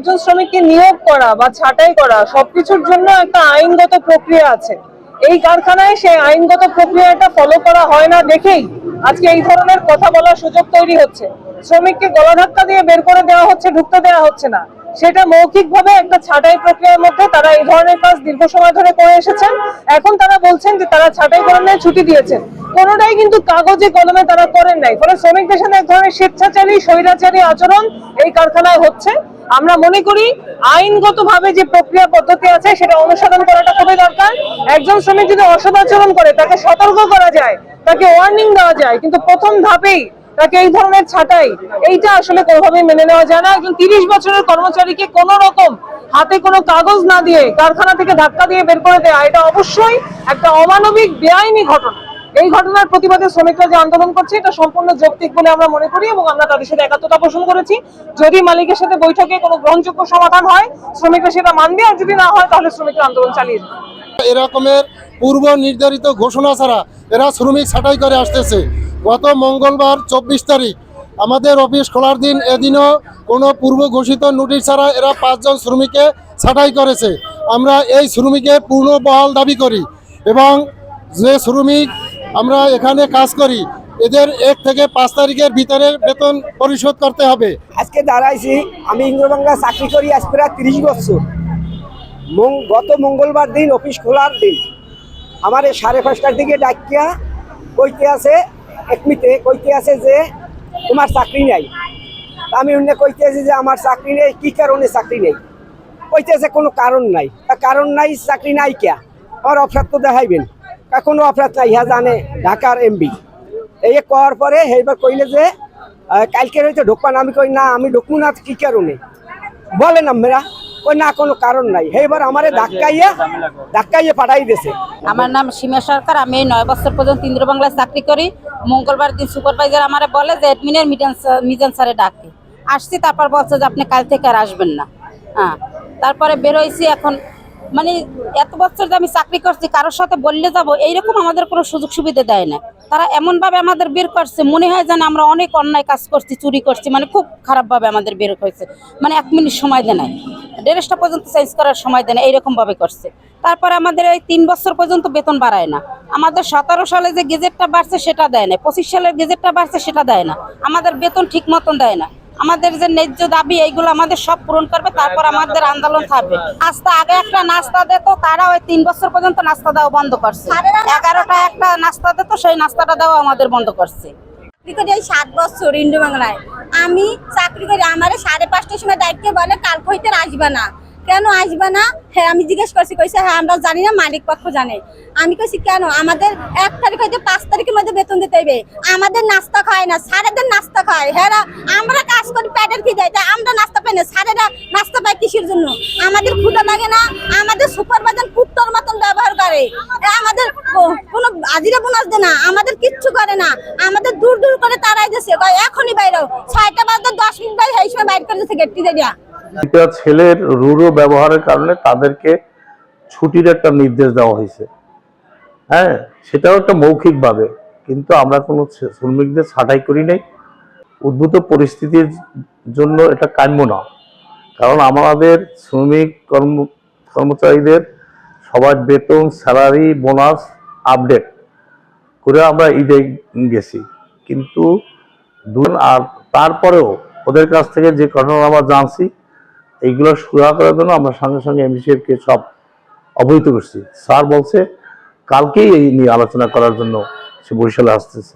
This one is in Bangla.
একজন শ্রমিককে নিয়োগ করা বা ছাঁটাই করা সবকিছুর জন্য একটা আইনগত প্রক্রিয়া আছে। এই কারখানায় সেই আইনগত প্রক্রিয়াটা ফলো করা হয় না দেখেই আজকে এই ধরনের কথা বলার সুযোগ তৈরি হচ্ছে। শ্রমিককে গলাধাক্কা দিয়ে বের করে দেওয়া হচ্ছে, ঢুকতে দেওয়া হচ্ছে না। সেটা মৌখিকভাবে একটা ছাঁটাই প্রক্রিয়ার মধ্যে তারা এই ধরনের কাজ দীর্ঘ সময় ধরে করে এসেছেন। এখন তারা বলছেন যে তারা ছাঁটাই করার ছুটি দিয়েছেন, কোনোটাই কিন্তু কাগজে কলমে তারা করেন নাই। ফলে শ্রমিকদের সাথে এক ধরনের স্বেচ্ছাচারী স্বৈরাচারী আচরণ এই কারখানায় হচ্ছে। আমরা মনে করি আইনগতভাবে যে প্রক্রিয়া পদ্ধতি আছে সেটা অনুসরণ করাটা খুবই দরকার। একজন শ্রমিক যদি অসদাচরণ করে তাকে সতর্ক করা যায়, তাকে ওয়ার্নিং দেওয়া যায়, কিন্তু প্রথম ধাপেই তাকে এই ধরনের ছাঁটাই, এইটা আসলে কোনোভাবেই মেনে নেওয়া যায় না। একজন 30 বছরের কর্মচারীকে কোনো রকম হাতে কোনো কাগজ না দিয়ে কারখানা থেকে ধাক্কা দিয়ে বের করে দেওয়া, এটা অবশ্যই একটা অমানবিক বেআইনি ঘটনা। এই ঘটনার প্রতিবাদে শ্রমিকরা যে আন্দোলন করছে এটা সম্পূর্ণ যৌক্তিক বলে আমরা মনে করি এবং আমরা তাদের সাথে একাত্মতা পোষণ করেছি। যদি মালিকের সাথে বৈঠকে কোনো গ্রহণযোগ্য সমাধান হয় শ্রমিকরা সেটা মানবে, আর যদি না হয় তাহলে শ্রমিকরা আন্দোলন চালিয়ে যাবে। এরকমের পূর্ব নির্ধারিত ঘোষণা ছাড়া এরা শ্রমিক ছাঁটাই করে আসতেছে। গত মঙ্গলবার 24 তারিখ আমাদের অফিস খোলার দিন, এদিনও কোনো পূর্ব ঘোষিত নোটিশ ছাড়া এরা 5 জন শ্রমিককে ছাঁটাই করেছে। আমরা এই শ্রমিকের পূর্ণ বহাল দাবি করি এবং যে শ্রমিক আমরা এখানে কাজ করি এদের 1 থেকে 5 তারিখের ভিতরে বেতন পরিশোধ করতে হবে। আজকে দাঁড়াইছি, আমি ইংরেবাংলা চাকরি করি আজ প্রায় 30 বছর। গত মঙ্গলবার দিন অফিস খোলার দিন আমার 5:30টার দিকে ডাকিয়া কইতে আছে, একমিতে কইতে আছে যে তোমার চাকরি নাই। আমি অন্য কইতে আছি যে আমার চাকরি নেই, কী কারণে চাকরি নেই? কইতে আছে কোনো কারণ নাই। কারণ নাই, চাকরি নাই কে? আমার অপরাধ তো দেখাইবেন। কোনো অপরাধ নাই, ইহা জানে ঢাকার এমবি। এই করার পরে এইবার কইলে যে কালকে হয়তো ঢুকবা না। আমি কই না, আমি ঢুকবো না, কী কারণে বলেন আমরা? কই না, কোনো কারণ নাই। এইবার আমারে ধাক্কাইয়ে পাঠাই দিয়েছে। আমার নাম সীমা সরকার, আমি 9 বছর পর্যন্ত ইন্দ্র বাংলায় চাকরি করি। মঙ্গলবার দিন সুপারভাইজার আমারে বলে যে অ্যাডমিনের মিজান স্যারে ডাকে আসছি, তারপর বলছে যে আপনি কাল থেকে আর আসবেন না। হ্যাঁ, তারপরে বেরোইছি। এখন মানে এত বছর যে আমি চাকরি করছি, কারোর সাথে বললে যাবো এইরকম আমাদের কোনো সুযোগ সুবিধা দেয় না। তারা এমনভাবে আমাদের বের করছে, মনে হয় যেন আমরা অনেক অন্যায় কাজ করছি, চুরি করছি, মানে খুব খারাপভাবে আমাদের বের হয়েছে। মানে 1 মিনিট সময় দেয় নাই, ড্রেসটা পর্যন্ত চেঞ্জ করার সময় দেয় না, এইরকমভাবে করছে। তারপরে আমাদের এই 3 বছর পর্যন্ত বেতন বাড়ায় না। আমাদের 17 সালে যে গেজেটটা বাড়ছে সেটা দেয় না, 25 সালের গেজেটটা বাড়ছে সেটা দেয় না। আমাদের বেতন ঠিক মতন দেয় না। আমাদের যে ন্যায্য দাবি এইগুলো আমাদের সব পূরণ করবে, তারপর আমাদের আন্দোলন থাকবে। নাস্তা আগে একটা নাস্তা দিত, তারা ওই 3 বছর পর্যন্ত নাস্তা দেওয়া বন্ধ করছে। 11টা একটা নাস্তা দিত, সেই নাস্তাটা দেওয়া আমাদের বন্ধ করছে। চাকরি করি 7 বছর ইন্ডো বাংলায়। আমি চাকরি করি, আমার 5:30টার সময় দায়িত্ব বলে কাল হইতে আসবে না। কেন আসবে না? হ্যাঁ, আমি জিজ্ঞেস করছি, কইছে হ্যাঁ আমরা জানি না, মালিক পক্ষ জানে। আমি কইছি কেন? আমাদের 1 তারিখ হইতে 5 তারিখের মধ্যে বেতন দিতে হবে। আমাদের নাস্তা খায় না, স্যারেদের নাস্তা খায়। হ্যাঁ, আমরা কাজ করি পেটের খিদে, তাই আমরা নাস্তা পাই না। স্যারেরা নাস্তা পায় কিসের জন্য? আমাদের ক্ষুধা লাগে না? আমাদের সুপারভাইজার কুত্তর মতন ব্যবহার করে। আমাদের কোনো হাজিরা বোনাস দেয় না, আমাদের কিচ্ছু করে না। আমাদের দূর দূর করে তারাই দিয়েছে, এখনই বাইরেও 6টা বাজে 10 মিনিট বাইরে, এই সময় বাইর করে দিয়েছে গেটটি দিয়া। ছেলের রূঢ় ব্যবহারের কারণে তাদেরকে ছুটির একটা নির্দেশ দেওয়া হয়েছে। হ্যাঁ, সেটাও একটা মৌখিক ভাবে, কিন্তু আমরা কোনো শ্রমিকদের ছাঁটাই করি নাই। উদ্ভূত পরিস্থিতির জন্য এটা কাম্য না, কারণ আমাদের শ্রমিক কর্মচারীদের সবার বেতন, স্যালারি, বোনাস আপডেট করে আমরা ঈদে গেছি, কিন্তু আর তারপরেও ওদের কাছ থেকে যে ঘটনা আমরা জানছি এইগুলো সুরাহা করার জন্য আমরা সঙ্গে সঙ্গে এমডিসিএফকে সব অবহিত করছি। স্যার বলছে কালকেই এই নিয়ে আলোচনা করার জন্য সে বরিশালে আসতেছে।